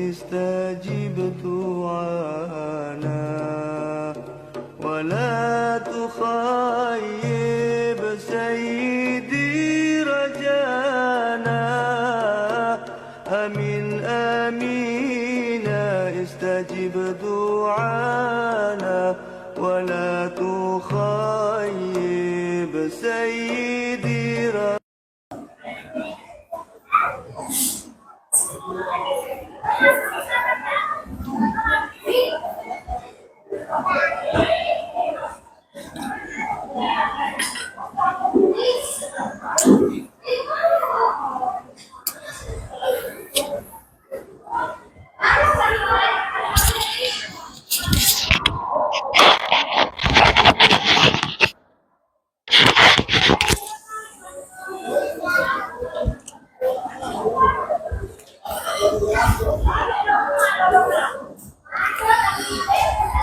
استجب دعانا ولا تخيب سيدي رجانا آمين استجب دعانا ولا تخيب سيدي رجانا.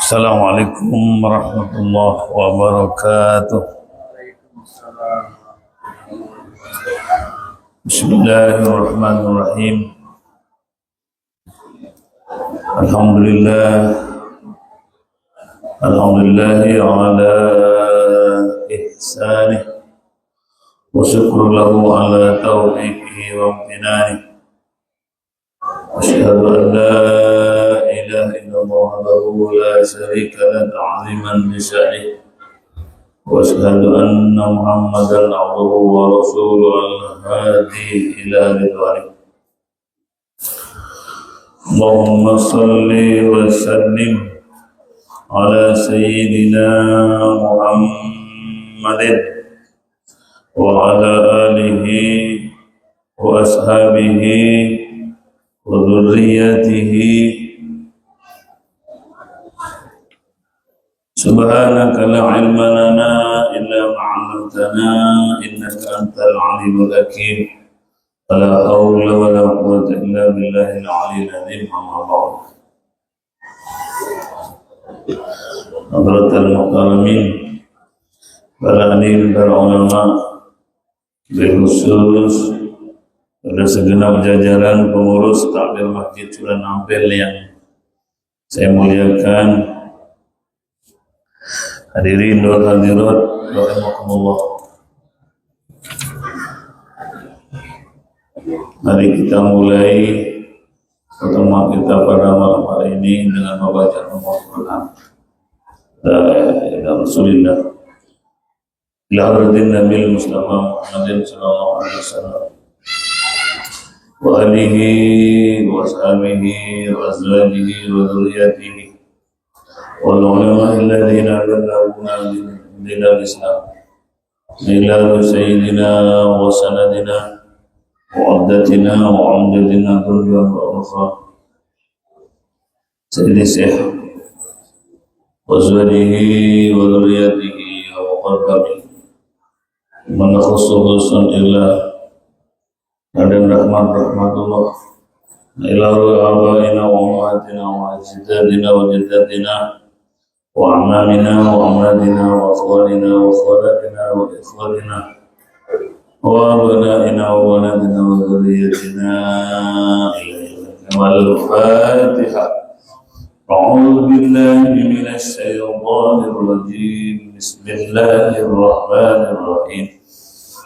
Assalamualaikum warahmatullahi wabarakatuh. Bismillahirrahmanirrahim. Alhamdulillahi ala ihsanih wa syukru lahu ala taufiqihi wa amtinani. Asyhadu an la ilaha illallah wahdahu la syarika lahu ta'ziman li sya'nihi wa asyhadu anna Muhammadan abduhu wa rasuluhu al-hadi ila ridwanih. Allahumma salli wa sallim ala sayyidina Muhammadin wa ala alihi wa ashabihi wa dhurriyyatihi. Subhanaka la ilma lana illa ma 'allamtana innaka antal alimul hakim. La haula wa la quwwata illa billahil aliyyil azim. Amma ba'd. Hadratul muhtaramin, para alim, para ulama, bil khusus pada segenap jajaran pengurus takmir Masjid Sunan Ampel yang saya muliakan, hadirin dan hadirat rahimakumullah. Mari kita mulai pertemuan kita pada malam hari ini dengan membaca Al-Quran. Ya Rasulullah ila hadratin Nabi Mustafa Muhammadin sallallahu alaihi wasallam wa alihi wa ashabihi wa azwajihi wa dhurriyyatihi wal ulama alladhina ballaguna dinal Islam ila sayyidina wa sanadina wa abdatina wa amdatina dhurriyyah wa ukhra sayyidi syekh wa azwajihi wa dhurriyyatihi wa muqaddami man khususan illa dan rahmatullah ila abaina wa ummatina wa ajdadina wa jaddatina wa amamina wa amadina wa akhwalina wa khalatina wa ikhwalina wa abnaina wa banatina wa dhurriyyatina wal Fatiha. A'udzu billahi minasy syaithanir rajim. Bismillahirrahmanirrahim.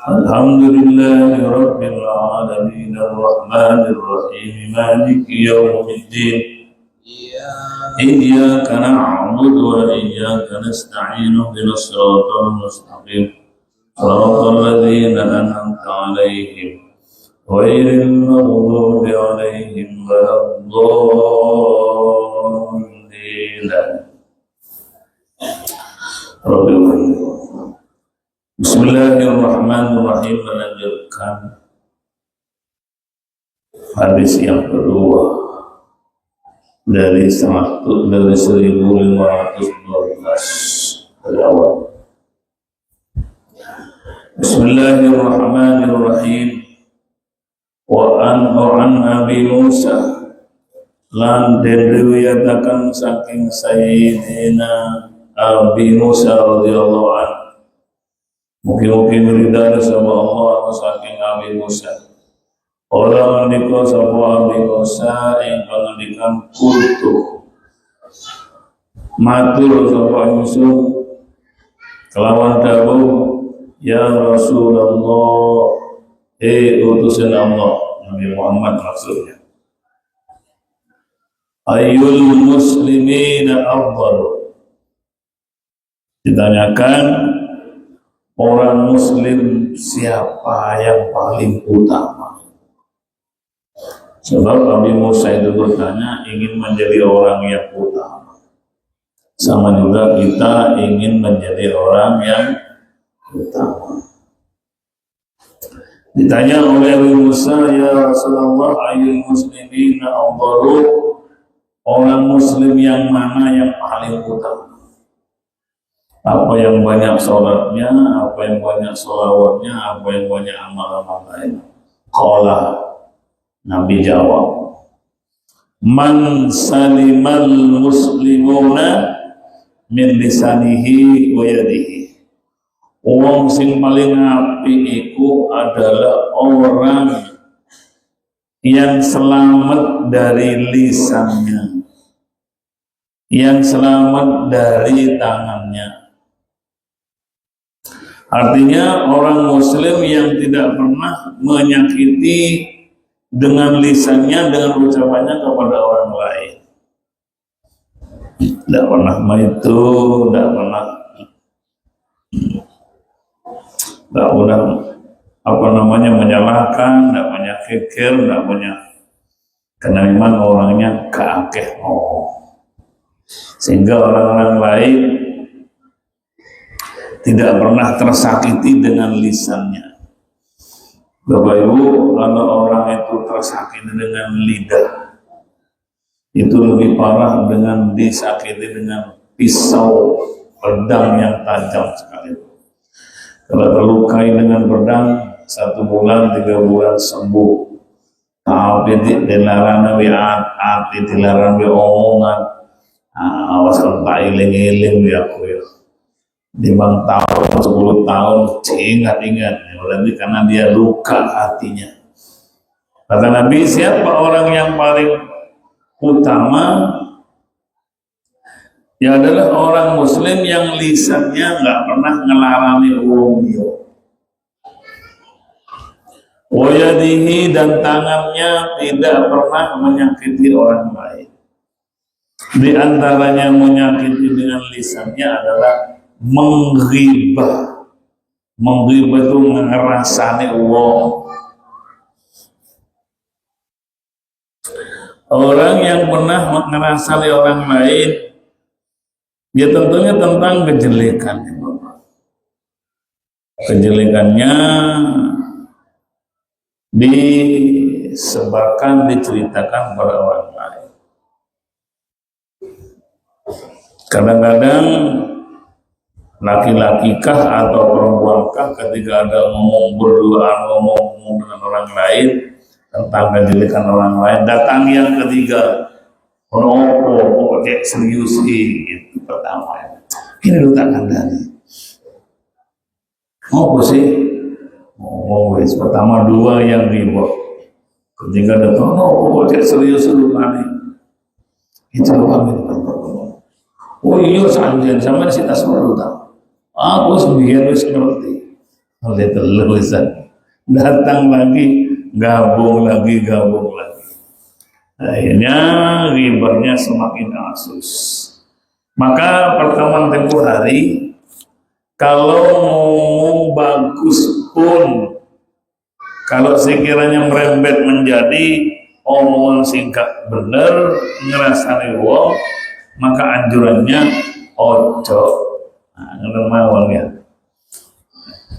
Alhamdulillahi rabbil alamin arrahmanir rahim maliki yaumiddin. Iyyaka na'budu wa iyyaka nasta'in ihdinas siratal mustaqim siratal ladzina an'amta 'alaihim ghairil maghdubi 'alaihim waladdallin. Bismillahirrahmanirrahim. Melanjutkan hadis yang kedua dari 1512 dari awal. Bismillahirrahmanirrahim. Wa an Abi Musa lan den riwayataken saking Sayyidina Abi Musa radhiyallahu anhu. Mugi-mugi ridha sama Allah saking Abi Musa Orang ngendika sapa Abi Musa ing pangandikan kultu. Matur sapa Yusuf kelawan dawuh, ya Rasulullah, utusan Allah, Nabi Muhammad maksudnya. Ayyul muslimina afdal. Ditanyakan orang muslim siapa yang paling utama. Sebab Nabi Musa itu bertanya ingin menjadi orang yang utama. Sama juga kita ingin menjadi orang yang utama. Ditanya oleh Nabi Musa, ya Rasulullah, ayyul muslimina afdalu, orang muslim yang mana yang paling utama? Apa yang banyak sholatnya, apa yang banyak sholawatnya, apa yang banyak amal-amal lain? Qala, Nabi jawab, man salimal muslimuna min lisanihi wa yadihi. Wong sing paling apik iku adalah orang yang selamat dari lisannya, yang selamat dari tangannya. Artinya orang muslim yang tidak pernah menyakiti dengan lisannya, dengan ucapannya kepada orang lain. Tidak pernah itu, tidak pernah menyalahkan, tidak banyak kikir, tidak banyak kenaiman orangnya keakeh. Sehingga orang-orang lain tidak pernah tersakiti dengan lisannya. Bapak Ibu, kalau orang itu tersakiti dengan lidah, itu lebih parah dengan disakiti dengan pisau pedang yang tajam sekali. Kalau terlukai dengan pedang 1 bulan, 3 bulan sembuh. Tapi dilarang ati, dilarang omongan. Awas kalau tak iling-iling ya aku ya. 5 tahun, 10 tahun, ingat-ingat. Berarti karena dia luka hatinya. Kata Nabi, siapa orang yang paling utama? Ya adalah orang muslim yang lisannya nggak pernah ngelarani wong liya. Wayadihi, dan tangannya tidak pernah menyakiti orang lain. Di antaranya menyakiti dengan lisannya adalah menghibah. Menghibah itu ngerasani wong. Orang yang pernah ngerasani orang lain, ya tentunya tentang kejelekannya. Kejelekannya disebarkan, diceritakan pada orang lain. Kadang-kadang laki-laki kah atau perempuan kah ketika ada ngomong dengan orang lain tentang kejelekan orang lain, datang yang ketiga, cek serius itu pertama. Ini lu tak kandani. Sih? Wes pertama 2 yang ribut. Ketiga datang, cek serius lu kali. Itu kami. Oh iya, sanjian sama si tas baru tahu. Aku sendirian wis ngerti. Oleh telusan. Datang lagi, gabung lagi. Akhirnya ribanya semakin asus. Maka pertemuan tempoh hari, kalau ngomong bagus pun, kalau sekiranya merembet menjadi omongan singkat bener, ngerasani wong, maka anjurannya ojo. Mawon ya.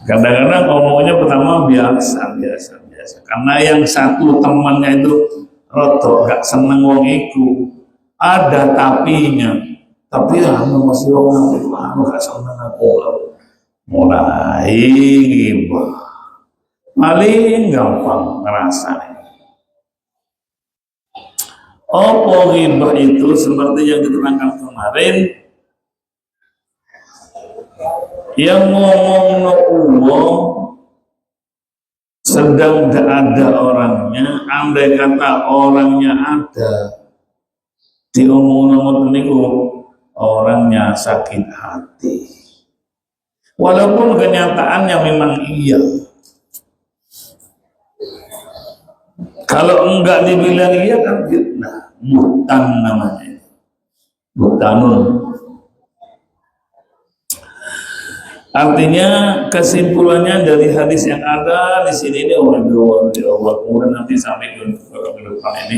Kadang-kadang ngomongnya pertama biasa. Karena yang satu temannya itu roto gak seneng wong iku, ada tapinya. Tapi masih orang itu gak seneng aku. Mulai gibah. Paling gampang ngerasa. Apa gibah itu seperti yang diterangkan kemarin, yang ngomong no uang sedang tidak ada orangnya, andai kata orangnya ada, diomong-omong niku orangnya sakit hati. Walaupun kenyataannya memang iya. Kalau enggak dibilang iya kan fitnah, buhtan namanya. Buhtanun. Artinya kesimpulannya dari hadis yang ada di sini ini Allah kemudian nanti sampai ke depan ini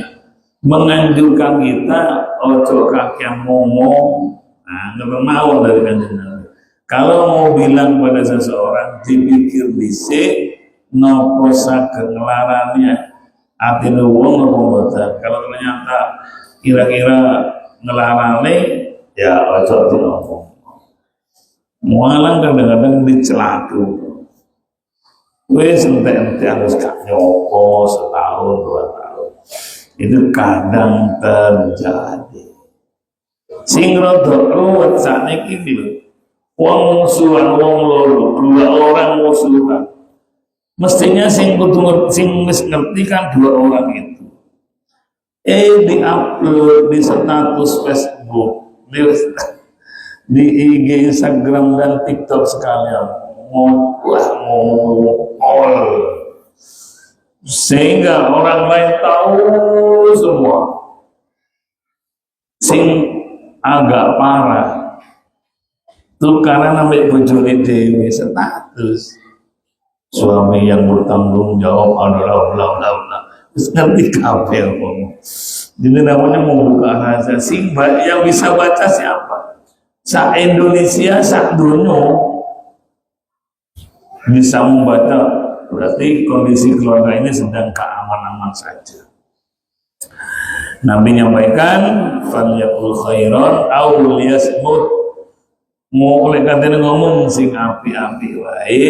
menganjurkan kita ojo kakek ngomong, nah nggak mau dari kanjeng Nabi. Kalau mau bilang pada seseorang dipikir dhisik nopo saged nglarani atine wong nopo mboten. Kalau ternyata kira-kira ngelarani ya ojo diomong. Mualang kadang-kadang dicelatu. Wes ente harus gak nyopo setahun 2 tahun. Itu kadang terjadi. Sing rada ruwet sakniki lho. Wong musuhan wong loro, 2 orang musuhan. Mestinya sing kudu sing wis ngerti kan 2 orang itu. Di-upload di status Facebook, di IG, Instagram dan TikTok sekalian, all sehingga orang lain tahu semua. Sing agak parah tuh karena namanya bojone dewi status suami yang bertanggung jawab adalah bla bla bla. Terus ngerti kabel ngomong. Jadi namanya membuka rahasia. Sing yang bisa baca siapa? Sa Indonesia, sa dunia bisa membaca, berarti kondisi keluarga ini sedang keaman-aman saja. Nabi nyampaikan, "Falyaqul khairan aw liyasmut." Mau oleh katanya ngomong sing api-api wae,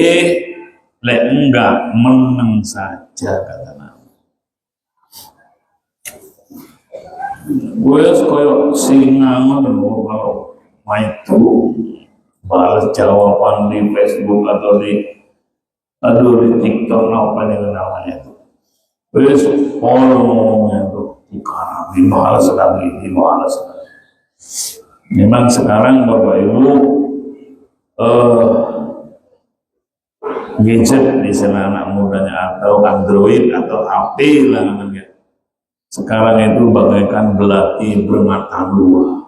lek enggak meneng saja kata Nabi. Gue koyo singa ngono kalau itu balas jawaban di Facebook atau di TikTok apa yang namanya itu. Terus ngomongnya itu dibalas lagi. Memang sekarang Bapak Ibu gadget di sana anak mudanya atau Android atau HP lah namanya. Sekarang itu bagaikan belati bermata 2.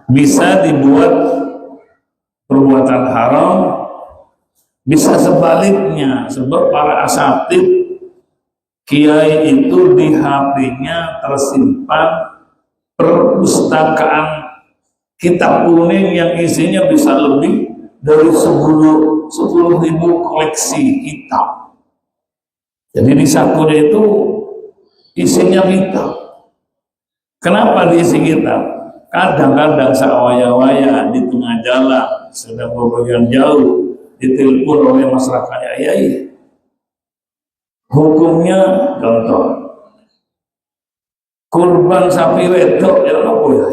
Bisa dibuat perbuatan haram, bisa sebaliknya, sebab para asatid kiai itu di HP-nya tersimpan perpustakaan kitab kuning yang isinya bisa lebih dari 10.000 koleksi kitab. Jadi di sakunya itu isinya kitab. Kenapa diisi kitab? Kadang-kadang sawaya-waya di tengah jalan sedang bepergian jauh ditelepon oleh masyarakat ayai. Hukumnya contoh kurban sapi wedok ya apa ya?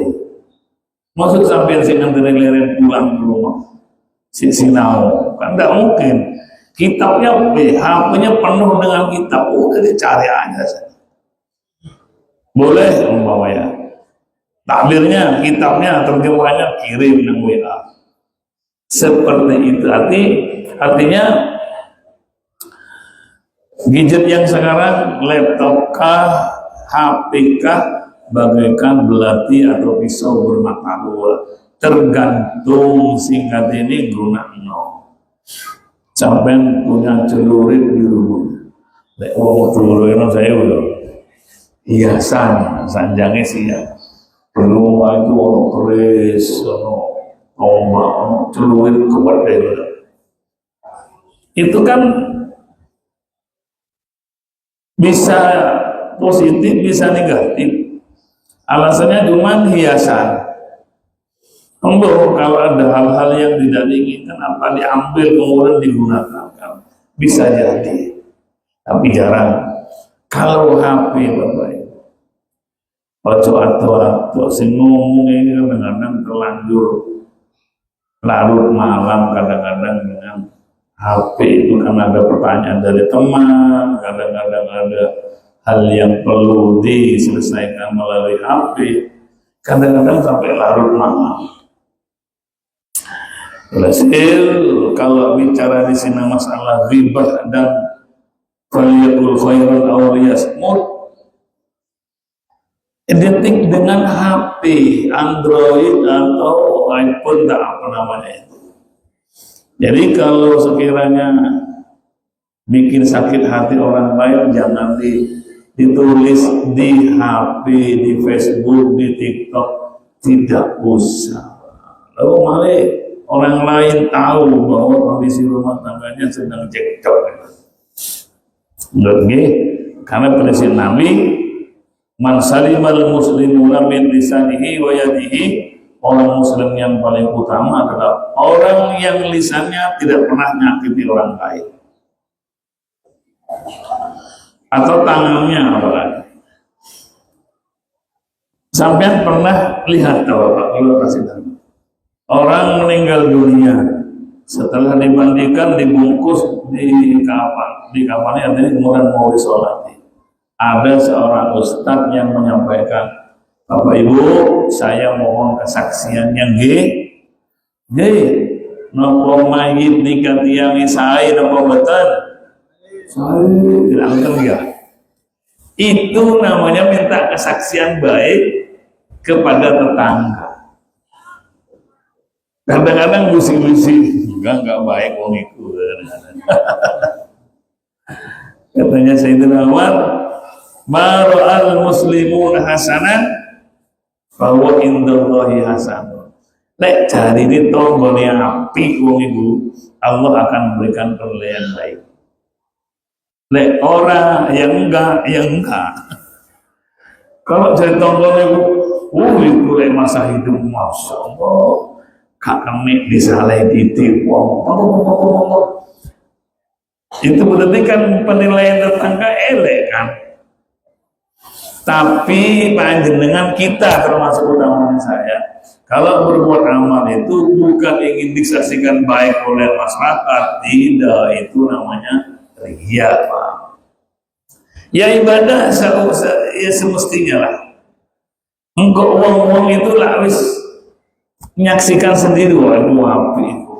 Maksud sampai sing ngeleren pulang ke rumah si sinau kan tidak mungkin. Kitabnya HP-nya penuh dengan kitab, udah dicari aja saja. Boleh umpamanya. Takbirnya, kitabnya, terjemahannya kirim dengan WA. Seperti itu. Artinya gadget yang sekarang laptop kah, HP kah, bagaikan belati atau pisau bermata 2. Tergantung singkat ini gunanya. Sampai punya celurit di rumah. Lek wong celurit saya udah hiasan, sanjangnya sih ya. Rumah itu ono keris, ono ombak, ono celurit kepada itu kan bisa positif, bisa negatif. Alasannya cuma hiasan. Kalau ada hal-hal yang tidak diinginkan, apa diambil kemudian digunakan, bisa jadi. Tapi jarang. Kalau HP Bapak Ibu, atau sing ngomong ini kadang-kadang terlanjur larut malam, kadang-kadang dengan HP itu karena ada pertanyaan dari teman, kadang-kadang ada hal yang perlu diselesaikan melalui HP, kadang-kadang sampai larut malam. Hasil kalau bicara di sini masalah ghibah dan faliyakul khairan aw liyasmut, identik dengan HP Android atau iPhone, tak apa namanya itu. Jadi kalau sekiranya bikin sakit hati orang lain, jangan ditulis di HP, di Facebook, di TikTok, tidak usah. Lalu malah orang lain tahu bahwa kondisi rumah tangganya sedang cekcok. Enggak, karena prinsip Nabi, man salimal muslimuna min lisanihi wa yadihi, orang muslim yang paling utama adalah orang yang lisannya tidak pernah nyakiti orang lain, atau tangannya apalagi. Sampai pernah lihat kalau kasih orang meninggal dunia setelah dimandikan, dibungkus di kafannya, artinya kemudian mau disolati. Ada seorang ustadz yang menyampaikan, Bapak Ibu, saya mohon kesaksiannya nopo mayit nikah tiang isai nopo betul saya itu namanya minta kesaksian baik kepada tetangga. Kadang-kadang musik-musik enggak baik wong iku. Katanya Sayyidina Umar, mara'al muslimun hasanan bahwa indallahi hasan. Lek cari di tonggone api wong iku, Allah akan memberikan penilaian baik. Lek orang yang enggak, Kalau cari tonggone iku lek masa hidup masya Allah, kak kami disalai titik wong. Itu berarti kan penilaian tetangga elek kan. Tapi panjenengan kita termasuk utamanya saya, kalau berbuat amal itu bukan ingin disaksikan baik oleh masyarakat, tidak, itu namanya riya, Pak. Ya ibadah ya semestinya lah. Engkau uang itu lah wis menyaksikan sendiri, waduh api itu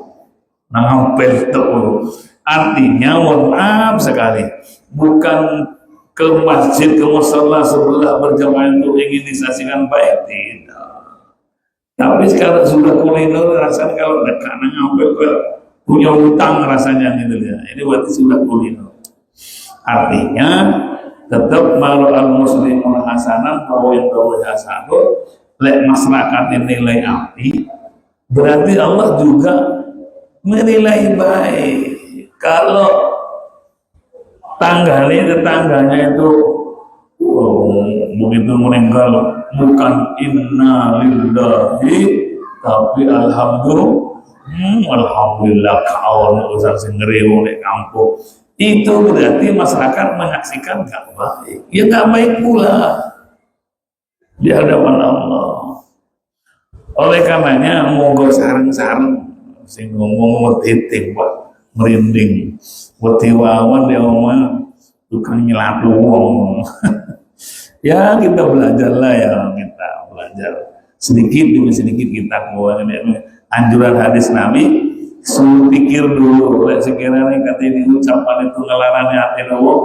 nangampel tuh. Artinya mohon maaf sekali, bukan ke masjid, ke musala sebelah berjamaah itu ingin disaksikan baik, tidak. Tapi sekarang sudah kuliner, rasanya kalau dekat nangampel punya hutang rasanya gitu ya. Ini berarti sudah kuliner. Artinya tetap malu al muslimun hasanah bahwa itu hasanah. Lek masyarakat nilai api, berarti Allah juga menilai baik. Kalau tetangganya itu begitu meninggal, bukan inna lillahi, tapi alhamdulillah kawan usah sengerimu di kampung. Itu berarti masyarakat menyaksikan gak baik. Ya gak baik pula di hadapan Allah. Oleh karenanya monggo sareng-sareng sing ngomong titik Pak merinding wedi wawan dia omong tukang nyelatu wong. Ya kita belajarlah ya, kita belajar sedikit demi sedikit kita kuat. Anjuran hadis Nabi, suruh pikir dulu sekiranya kata ini ucapan itu ngelarang hati Allah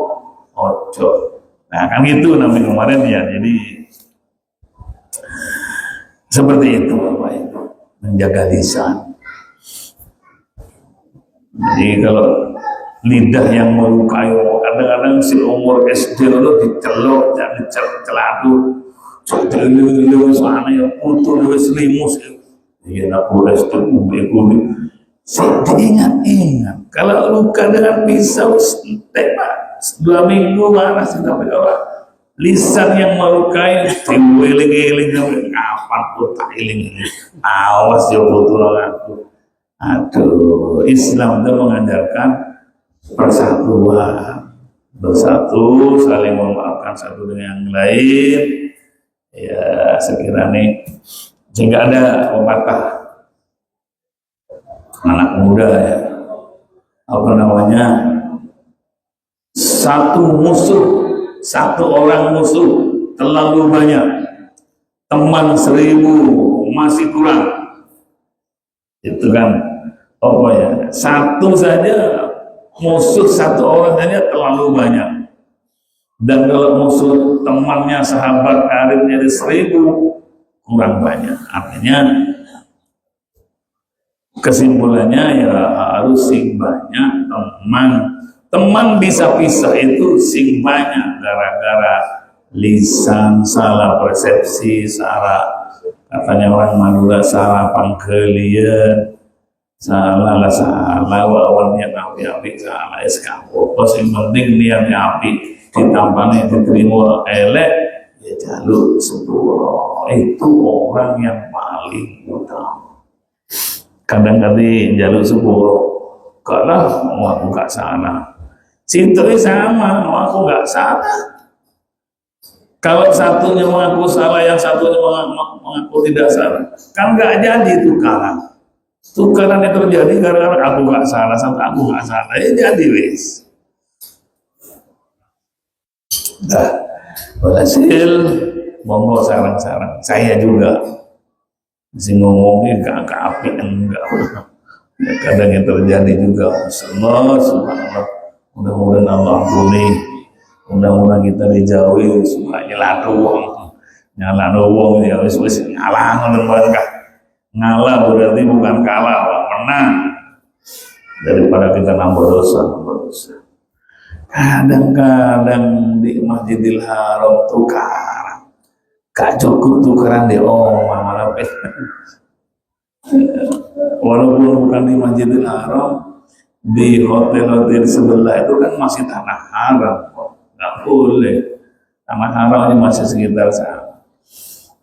ojo. Nah kan itu Nabi kemarin ya, jadi seperti itu Bapak Ibu, menjaga lisan. Jadi kalau lidah yang melukai, kadang-kadang si umur SD itu dicelok, jadi celadu, celadu sana ya putus selimus. Iya aku SD itu, saya ingat. Kalau luka dengan pisau, tembak 2 minggu mana sudah berdoa. Lisan yang melukai, eling-eling kapan pun tak eling. Awas ya putus aku. Aduh, Islam itu mengajarkan persatuan, bersatu, saling memaafkan satu dengan yang lain. Ya sekiranya sehingga ada pepatah anak muda ya, apa namanya, satu orang musuh terlalu banyak, teman 1000 masih kurang. Itu kan apa ya, satu saja musuh, satu orang saja terlalu banyak. Dan kalau musuh temannya, sahabat karibnya di 1000 kurang banyak. Artinya kesimpulannya ya harus sing banyak teman. Teman bisa pisah itu sing banyak gara-gara lisan salah persepsi, salah, katanya orang Madura, salah panggelian, salah wawannya api-api, salah eskapo. Yang penting niatnya api, ditampani diterima elek, ya jaluk sepuro. Itu orang yang paling utama. Kadang-kadang jaluk sepuro, kalau aku gak salah, cintai sama, aku gak salah. Kalau satunya mengaku salah, yang satunya mengaku tidak salah, kan gak jadi tukaran. Tukaran itu terjadi karena aku gak salah sampai aku gak salah, ya jadi wis. Nah, berhasil, monggo sarang-sarang. Saya juga masih ngomongin gak api enggak. Ya, kadang yang terjadi juga. Subhanallah. Mudah-mudahan Allah ampuni. Mudah-mudahan kita dijauhi supaya nyala wong ya wis ngalah ngoten kah. Ngalah berarti bukan kalah, menang. Daripada kita nambah dosa. Kadang-kadang di Masjidil Haram tukaran, gak cukup tukaran di malah walaupun bukan di Masjidil Haram, di hotel-hotel sebelah itu kan masih tanah haram kok, nggak boleh. Tanah haram ini masih sekitar sana,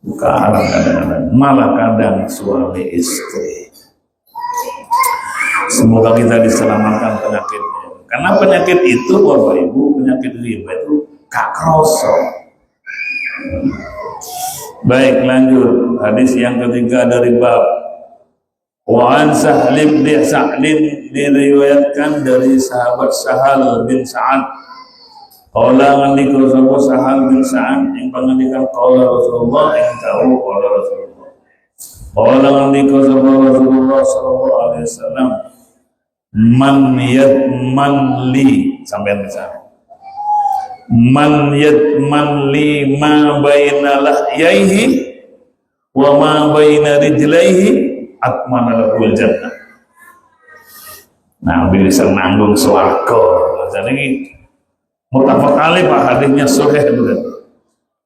tukaran kadang-kadang, malah kadang suami istri. Semoga kita diselamatkan penyakitnya. Karena penyakit itu, Bapak Ibu, penyakit riba itu gak kroso. Baik, lanjut. Hadis yang ketiga dari bab Wa'an Sahlim bin Sa'lin, diriwayatkan dari sahabat Sahal bin Sa'ad. Qala ngendika sapa Sahal bin Sa'ad yang pangandikan qala Rasulullah yang tahu qala Rasulullah. Qala ngendika sapa Rasulullah sallallahu alaihi wasallam, man yatman li, sampai bisa man yatman li ma baina lahyaihi wa ma baina rijlaihi atmana lahul jannah. Nah, bisa nanggung swarga. Jadi ini muttafaq alaih, Pak, hadisnya sahih bener.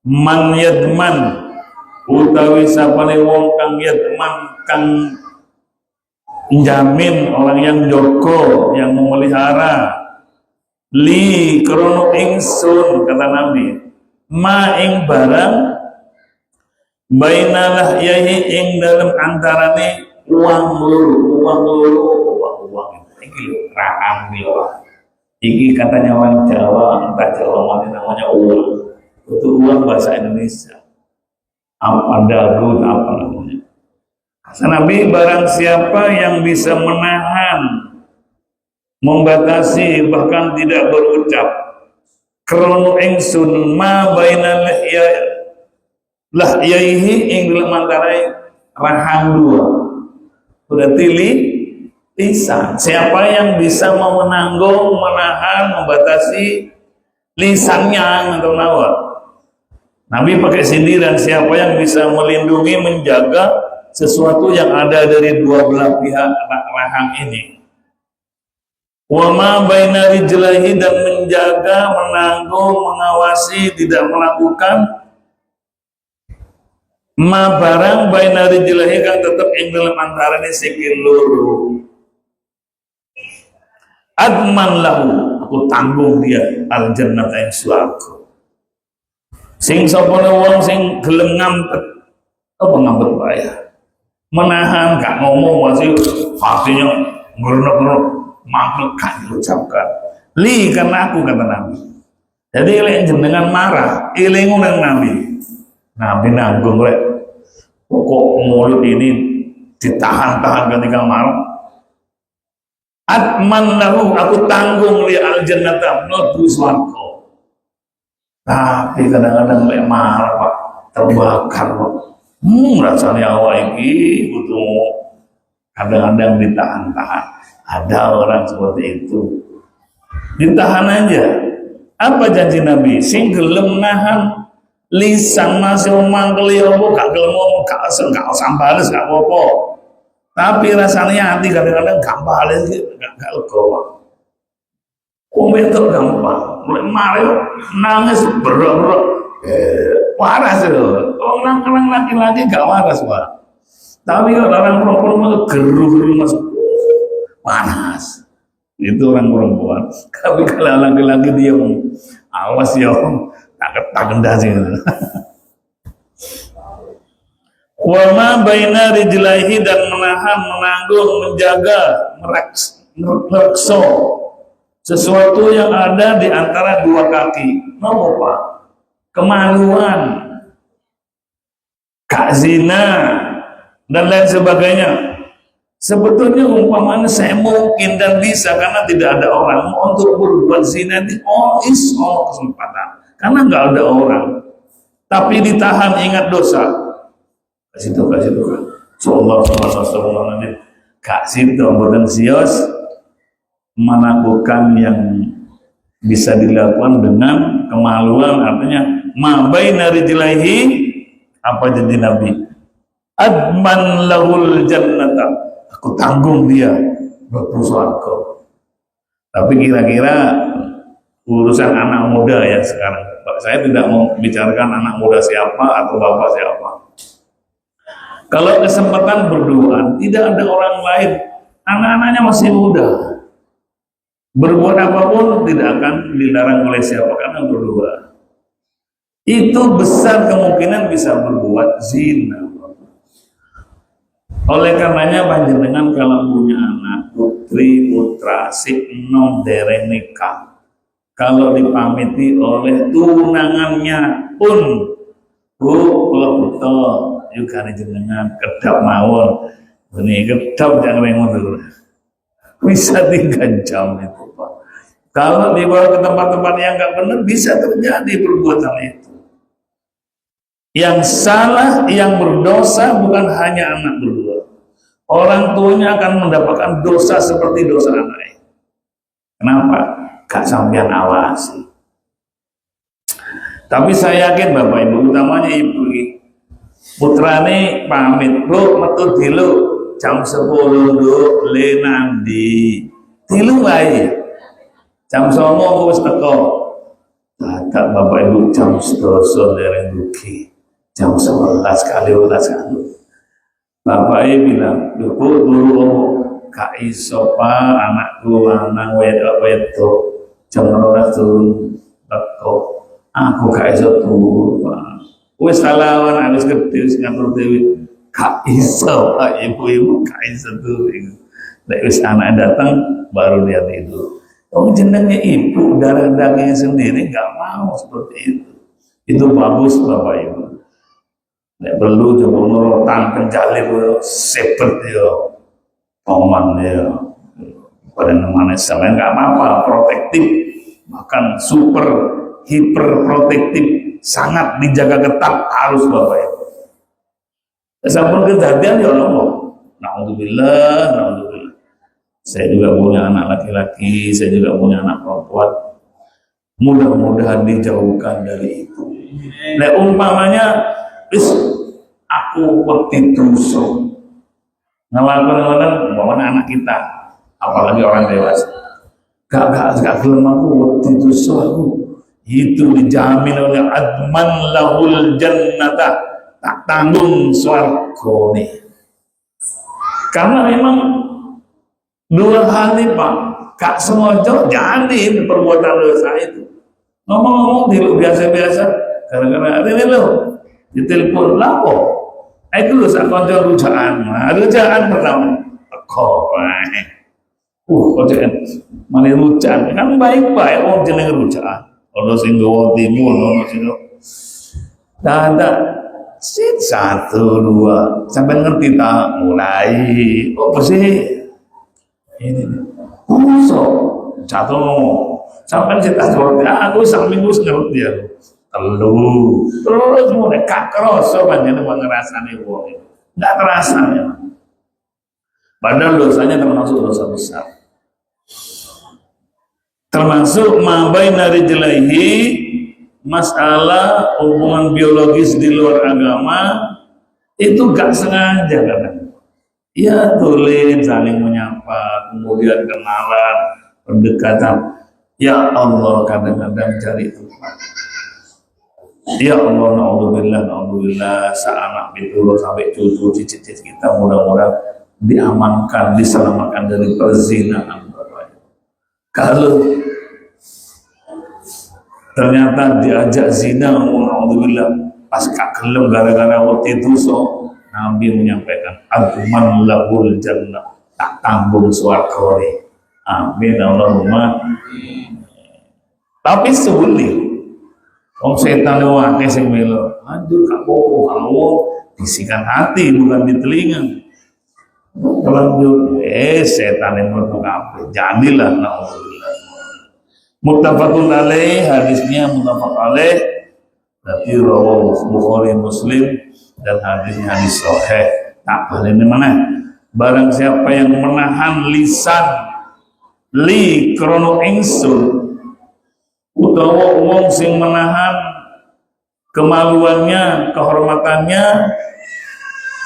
Man yatman utawi sapane wong kang yatman, kang menjamin, orang yang jogo, yang memelihara, li krono ingsun, kata Nabi, ma ing barang bainalah yahi ing dalam antarane uang iki raham iki katanya orang Jawa, entah Jawa mana namanya uang. Itu uang bahasa Indonesia, apa dagun, apa namanya. Nabi, barang siapa yang bisa menahan, membatasi, bahkan tidak berucap krono ingsun ma baina lahyaihi ing dalam antara rahang dua, berarti lisan. Siapa yang bisa menanggung, menahan, membatasi lisannya atau nawar. Nabi pakai sindiran, siapa yang bisa melindungi, menjaga sesuatu yang ada dari dua belah pihak rahang ini. Wa ma baina rijlaihi, dan menjaga, menanggung, mengawasi, tidak melakukan ma barang baina rijlaihi kang tetap ing dalam antarane sikil loro. Adman lahu, aku tanggung dia al jannah ing swarga. Sing sapa wong sing gelem ngampet, apa ngampet wae, menahan, gak ngomong, masih hatinya ngerunuk-ngerunuk, makhluk kan diucapkan li karena aku, kata Nabi. Jadi lek jenengan marah ilingu nang Nabi nanggung lek kok mulut ini ditahan-tahan ketika marah, Atman lahu, aku tanggung li al jannata, mlebu swarga. Tapi kadang-kadang lek marah Pak, terbakar Pak. Rasanya awak iki butuh kadang-kadang ditahan-tahan. Ada orang seperti itu. Ditahan aja. Apa janji Nabi? Sing gelem nahan lisan masih mangkel ya apa gak gelem ngomong gak sambales gak apa-apa. Tapi rasanya hati kadang-kadang gak bales gak lega. Wong wedok gampang, mulai mari nangis berok-berok. Waras lho. Orang laki-laki gak waras, Pak. Tapi kalau orang perempuan itu geru-geru masuk panas. Itu orang perempuan. Tapi kalau laki-laki dia awas ya, tak kendasi. Wa ma baina rijlaihi, dan menahan, menanggung, menjaga, merekso sesuatu yang ada di antara dua kaki. Napa, Pak? Kemaluan, gak zina, dan lain sebagainya. Sebetulnya umpamanya saya mungkin dan bisa karena tidak ada orang untuk berbuat zina di kesempatan karena nggak ada orang, tapi ditahan, ingat dosa, kasih tuh kan Sallallahu kasih tuh potensius melakukan yang bisa dilakukan dengan kemaluan, artinya ma baina rijlaihi, apa janji Nabi? Adman lahul jannata, aku tanggung dia mlebu swarga. Tapi kira-kira urusan anak muda ya sekarang. Saya tidak mau bicarakan anak muda siapa atau bapak siapa. Kalau kesempatan berduaan, tidak ada orang lain, anak-anaknya masih muda, berbuat apapun tidak akan dilarang oleh siapa karena berdua. Itu besar kemungkinan bisa berbuat zina. Oleh karenanya panjenengan kalau punya anak putri putra sik nom dereng nikah, kalau dipamiti oleh tunangannya pun, Bu, kalau betul juga jenengan kedap mawon, ini kedap jangan mengundur, bisa 3 jam itu Pak. Kalau dibawa ke tempat-tempat yang nggak benar bisa terjadi perbuatan itu. Yang salah, yang berdosa bukan hanya anak berdua. Orang tuanya akan mendapatkan dosa seperti dosa anaknya. Kenapa? Gak sampean awasi. Tapi saya yakin Bapak Ibu, utamanya Ibu, putrane pamit, Bu, metu dilu jam 10 nduk le nandi. Dilu wae. Jam 09.00 wis teko. Dadak Bapak Ibu jam 12 dereng rugi. Jam 11 kali 12 kali. Bapak Ibu bilang, Bu, turu gak iso Pak, anakku lanang wedok jam 12 turun teko. Aku gak iso turu Pak. Wis lawan harus gede wis ngatur dewi. Gak iso Pak, ibu-ibu gak iso turu. Nek wis anak datang baru dia tidur. Oh jenenge ibu, darah dagingnya sendiri gak mau seperti itu. Itu bagus Bapak Ibu. Nek perlu coba nurutan penjalin sepet yo, toman yo, pada namanya selain nggak apa-apa, protektif, bahkan super hiper protektif, sangat dijaga ketat harus Bapak Ibu. Sampun kejadian ya Allah, naudzubillah. Saya juga punya anak laki-laki, saya juga punya anak perempuan. Mudah-mudahan dijauhkan dari itu. Nah umpamanya aku waktu dosa ngelakuin umpamanya anak kita, apalagi orang dewasa, gak gelem aku waktu dosa aku, itu dijamin oleh adman lahul jannata, tak tanggung swargane. Karena memang dua hal ini Pak, gak sengaja jadi perbuatan dosa itu. Ngomong-ngomong di biasa-biasa, gara-gara ini loh ditelepon lapo, itu loh saya konco rujaan pertama, kok, malah rujaan, kan baik-baik, orang jeneng rujaan, orang singgawa timur, orang singgawa, ada, sit 1, 2, sampai ngerti tak, mulai, apa sih, ini, Kuso jatuh ngomong sampai kita seperti aku saminggu ngerti ya telu terus mulai gak kerasa panjangnya ngerasani wong itu nggak terasa ya. Padahal dosanya termasuk dosa besar, termasuk mabaina rijlaihi, masalah hubungan biologis di luar agama itu gak sengaja kadang. Ya tulen saling menyapa, kemudian kenalan, pendekatan. Ya Allah kadang-kadang cari Tuhan. Ya Allah, na'udzubillah, seanak piturut sampai cucu cicit kita mudah-mudahan diamankan, diselamatkan dari perzinahan. Kalau ternyata diajak zina, na'udzubillah, pas kakelem gara-gara waktu itu Nabi menyampaikan agman lahul jannah, tak tanggung swarga. Amin Allahumma. Tapi sulit. Om setan lewat sing melo. Lanjut kamu bisikan hati bukan di telinga. Lanjut setan yang menutup kabeh. Jadilah naudzubillah. Muttafaqun alaih, hadisnya muttafaq alaih. Berarti rawahu Bukhari Muslim dan hadisnya hadis sahih. Tak boleh mana? Barang siapa yang menahan lisan li krono ingsun utawa wong sing menahan kemaluannya, kehormatannya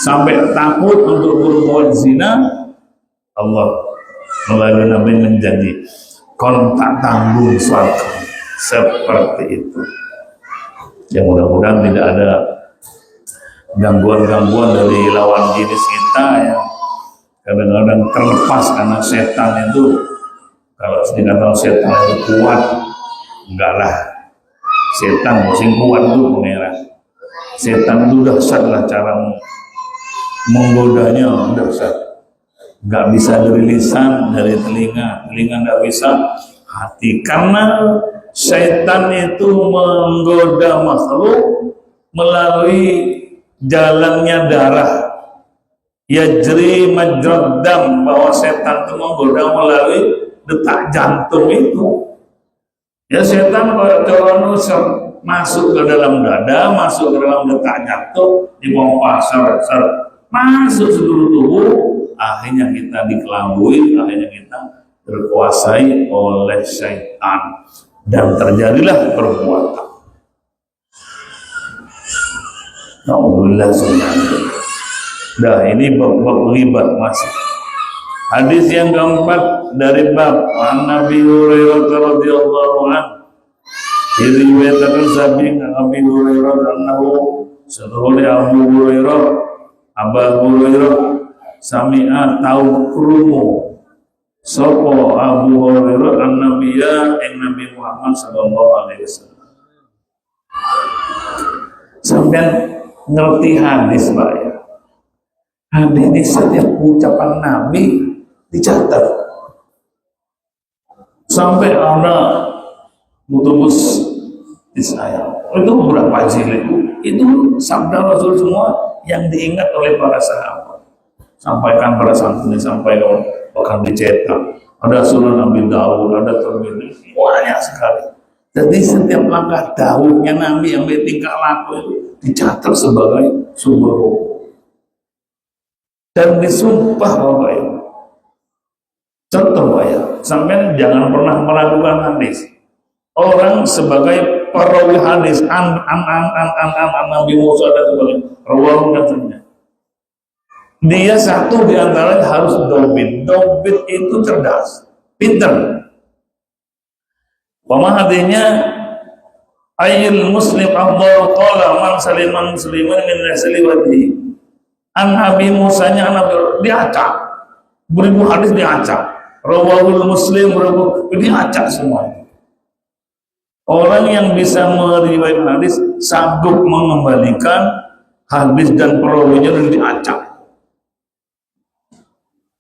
sampai takut untuk berbuat zina, Allah melalui Nabi menjanji kontak tanggung surga seperti itu. Ya mudah-mudahan tidak ada gangguan-gangguan dari lawan jenis kita ya. Kadang-kadang terlepas karena setan itu, kalau dikatakan setan itu kuat, enggak lah. Setan sing kuat itu pangeran. Setan itu dahsyat lah cara menggodanya, dahsyat. Enggak bisa dari lisan, dari telinga enggak bisa, hati. Karena setan itu menggoda makhluk melalui jalannya darah. Yajri majrad dam, bahwa setan itu menggoda melalui detak jantung itu. Ya setan kalau masuk ke dalam dada, masuk ke dalam detak jantung, dipompa seret-seret, masuk seluruh tubuh, akhirnya kita dikelabui, akhirnya kita terkuasai oleh syaitan dan terjadilah perbuatan. Alhamdulillah subhanahu. Dah ini bab ghibat masih. Hadis yang keempat dari bab Nabi Hurairah radhiyallahu anhu. Diriwayatkan sahabat Nabi Hurairah annahu setelah Abu Hurairah sami'a tahu krungu sapa Abu Hurairah an-nabiyya ing Nabi Muhammad sallallahu alaihi wasallam. Sampai ngerti hadis Pak ya. Hadis ini setiap ucapan Nabi dicatat. Sampai ada mutubus di saya. Itu beberapa jilid. Itu sabda Rasul semua yang diingat oleh para sahabat. Sampaikan pada santun, sampaikan bahkan dicetak. Ada Sunan Nabi Dawud, ada Tirmidzi, banyak sekali. Jadi setiap langkah dawuhnya Nabi yang tingkah laku itu dicatat sebagai sumber hukum. Dan disumpah Bapak Ibu. Contoh Pak ya, sampai jangan pernah melakukan hadis. Orang sebagai perawi hadis an Nabi Musa dan sebagainya, rawang katanya. Dia satu di antaranya harus dobit. Dobit itu cerdas, pintar. Pemahamannya ayyul muslim afdalu qala man saliman musliman min nasli wajhi. An Nabi Musanya Nabi diacak. Beribu hadis diacak. Rawahul Muslim beribu diacak semua. Orang yang bisa meriwayatkan hadis sanggup mengembalikan hadis dan perawinya dan diacak.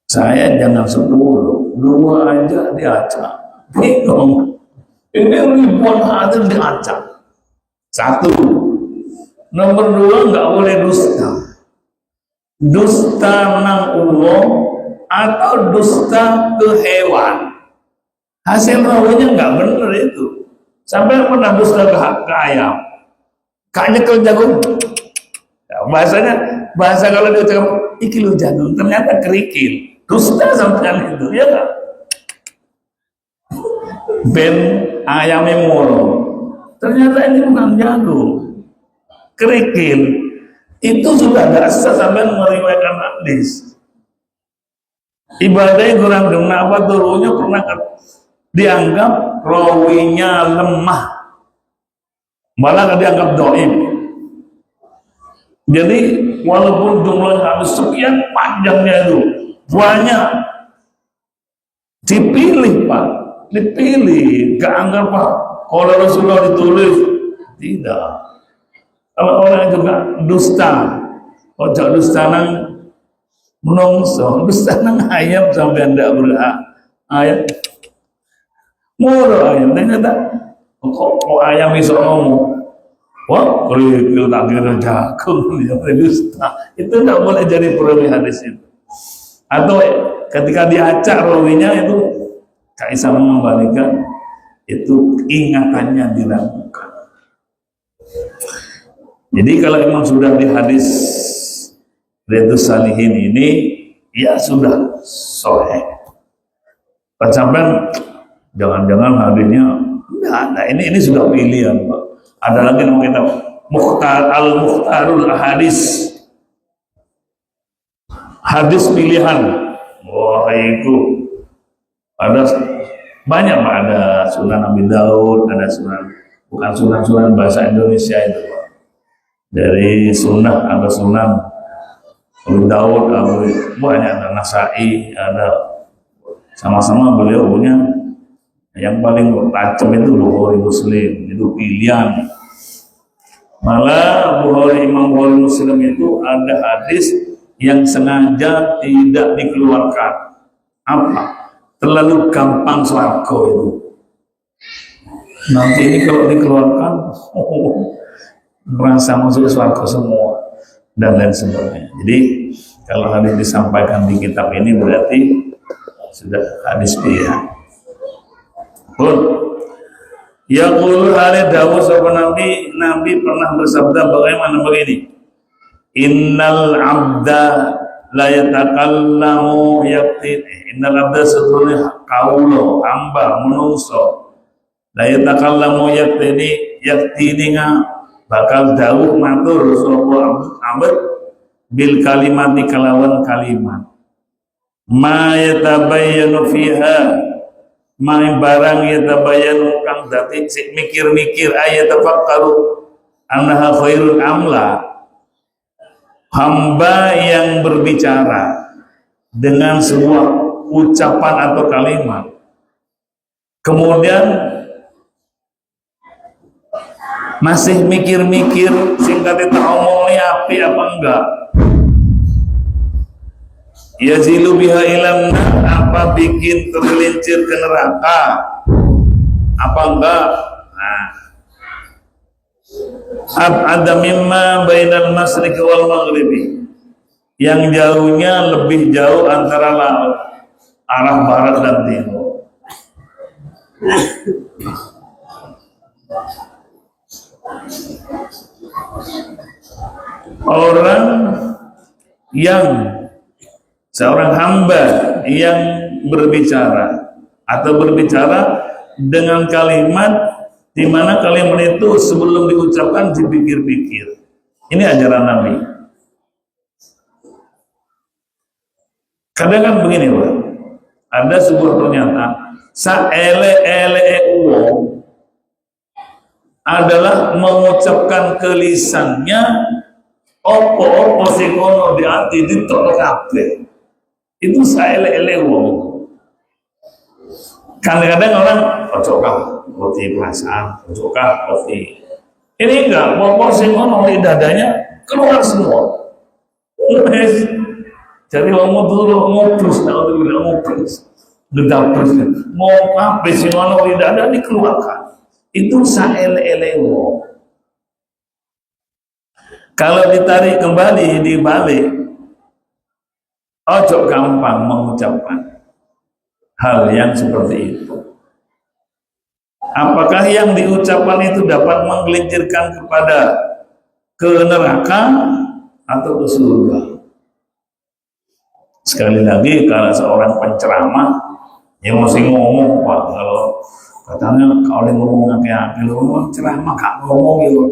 Saya jangan 10, 2 aja diacak. Bingung. Ini ribuan hadis diacak. 1. Nomor 2 nggak boleh dusta. Dusta nang uang atau dusta ke hewan. Hasil rawinya nggak bener itu. Sampai pernah dusta ke ayam. Kak nyekel jagung. Ya, bahasa kalau dia cakap iki lu jagung, ternyata kerikil. Dusta sampean itu, ya nggak? Ben ayamnya moro. Ternyata ini bukan jagung, kerikil. Itu sudah gak sah sampai meriwayatkan hadis. Ibadahnya kurang kenapa turunnya pernah dianggap rawinya lemah, malah dianggap doib. Jadi walaupun jumlah hadis sekian panjangnya itu banyak, dipilih Pak, dipilih, gak anggap Pak kalau Rasulullah ditulis, tidak. Kalau orang juga dusta, ojo dusta nang menungso, dusta nang ayam sampai ndak berhak. Ayam murah ayam, ternyata kok ayam iso ngomong. Wah, kalau tak kira jagung dia dusta. Itu ndak boleh jadi perawi hadis itu. Atau ketika diacak rawinya itu Kak Isa mengembalikan itu ingatannya diragukan. Jadi kalau memang sudah di hadis Riyadhus Shalihin ini, ya sudah sahih. Sampai jangan-jangan hadisnya nah ini sudah pilihan Pak. Ada lagi yang kita Al-Mukhtarul Hadis, hadis pilihan. Wah itu ada banyak Pak, ada Sunan Abi Daud, ada bukan sunan bahasa Indonesia itu Pak. Dari sunnah ada Sunan Abu Daud, banyak, ada Nasai, ada sama-sama beliau punya. Yang paling tajam itu Bukhari Muslim, itu pilihan. Malah Imam Bukhari Muslim itu ada hadis yang sengaja tidak dikeluarkan. Apa? Terlalu gampang swarga itu. Nanti ini kalau dikeluarkan, merasa masuk surga semua dan lain sebagainya. Jadi kalau hadis disampaikan di kitab ini berarti sudah hadis pilihan. Pun yaqul hari dawuh sapa Nabi pernah bersabda bagaimana begini. Innal abda la yatakallamu innal abda sebenarnya kaulo hamba menungso la yatakallamu yaktini bakal dawuh matur sapa abad bil kalimati kalawan kalimat ma yatabayyanu fiha ma barang yatabayyanu kang dadi sik mikir-mikir ayat tafakkaru annaha khairun amla. Hamba yang berbicara dengan sebuah ucapan atau kalimat kemudian masih mikir-mikir singkat itu omongnya api apa enggak, yazilu biha ilam, apa bikin tergelincir ke neraka apa enggak. Nah, ada mimma bainal masriqi wal maghribi, yang jauhnya lebih jauh antara laut arah barat dan timur. Orang yang seorang hamba yang berbicara atau berbicara dengan kalimat di mana kalimat itu sebelum diucapkan dipikir-pikir. Ini ajaran Nabi. Kadang kan begini Pak, ada sebuah pernyataan saele-ele uang adalah mengucapkan ke lisannya opo-opo sing ono di ati ditok kabeh. Itu saele-ele uang. Kadang-kadang orang cocokah roti perasaan, cocokah roti ini enggak, opo sing ono di dadanya keluar semua. Jadi ngomong dulu ngobrol, kalau bilang ngobrol, gedapres, mau apa sing ono di dada dikeluarkan. Itu saele-ele wong. Kalau ditarik kembali dibalik, ojo gampang mengucapkan hal yang seperti itu. Apakah yang diucapkan itu dapat menggelincirkan kepada ke neraka atau ke surga? Sekali lagi, kalau seorang penceramah yang mesti ngomong, Pak, kalau katanya kalau ngomong ngake-ngake, lu ceramah gak ngomong gitu,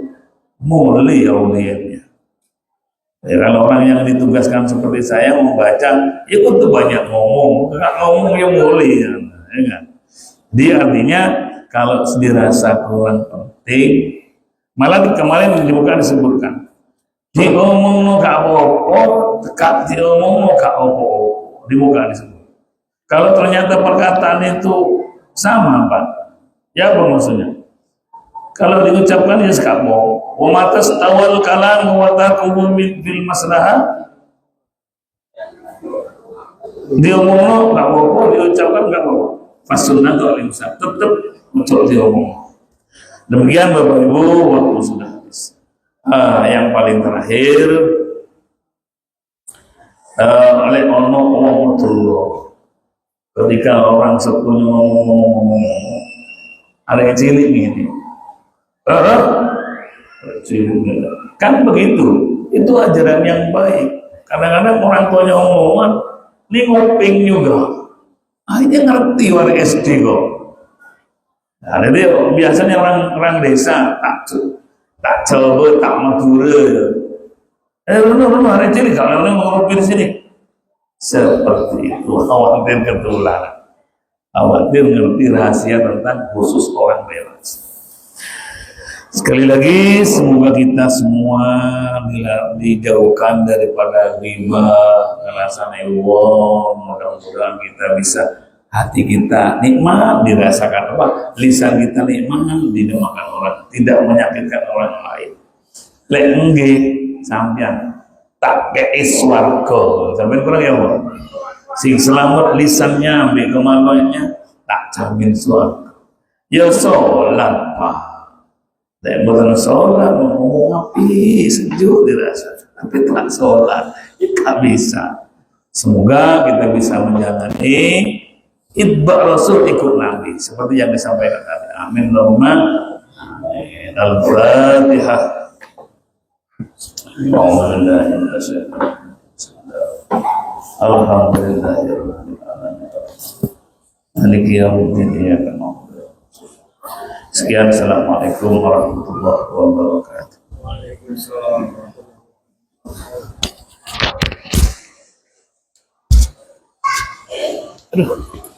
mulai audiennya. Ya, kalau orang yang ditugaskan seperti saya membaca, ya tentu banyak ngomong, nggak ngomong ya mulai, ya kan? Dia artinya kalau dirasa kurang penting, malah kemarin bukan disebutkan, diomong no gak apa-apa, dekat diomong no gak apa-apa, dibuka disebut. Kalau ternyata perkataan itu sama, Pak, ya apa maksudnya? Kalau diucapkan ya sekapo, wa matas tawal kalam wa taqumu bil maslahah. Diomong enggak apa-apa, diucapkan enggak apa-apa. Fasunah atau al-imsak tetap untuk diomong. Demikian Bapak Ibu, waktu sudah habis. Yang paling terakhir oleh ono wong tuwa. Ketika orang sepunya ngomong, ada cilik gini. Kan begitu, itu ajaran yang baik. Kadang-kadang orang tuanya omongan, ini nguping juga, akhirnya ngerti orang SD kok. Nah, jadi biasanya orang desa tak coba, tak madura. Benar, hari ini kalau orang nguping di sini, seperti itu, khawatir ketularan, khawatir ngerti rahasia tentang khusus orang dewasa. Sekali lagi, semoga kita semua dijauhkan daripada riba, alasan Allah. Mudah-mudahan kita bisa, hati kita nikmat dirasakan apa, lisan kita nikmat didengarkan orang, tidak menyakitkan orang lain. Lek nggih sampeyan tak kei swarga, sampeyan kurang ya, Pak. Sing selamat lisannya, ambek kemaluannya, tak jamin swarga. Ya sholat, Pak. Dan bukan sholat, ngomong api, sejuk dirasa, tapi telah sholat, ya tak bisa. Semoga kita bisa menjalani itba Rasul, ikut Nabi, seperti yang disampaikan tadi. Amin Allahumma amin. Al-Fatihah. Alhamdulillah. Sekian, assalamualaikum warahmatullahi wabarakatuh. Waalaikumsalam. Aduh.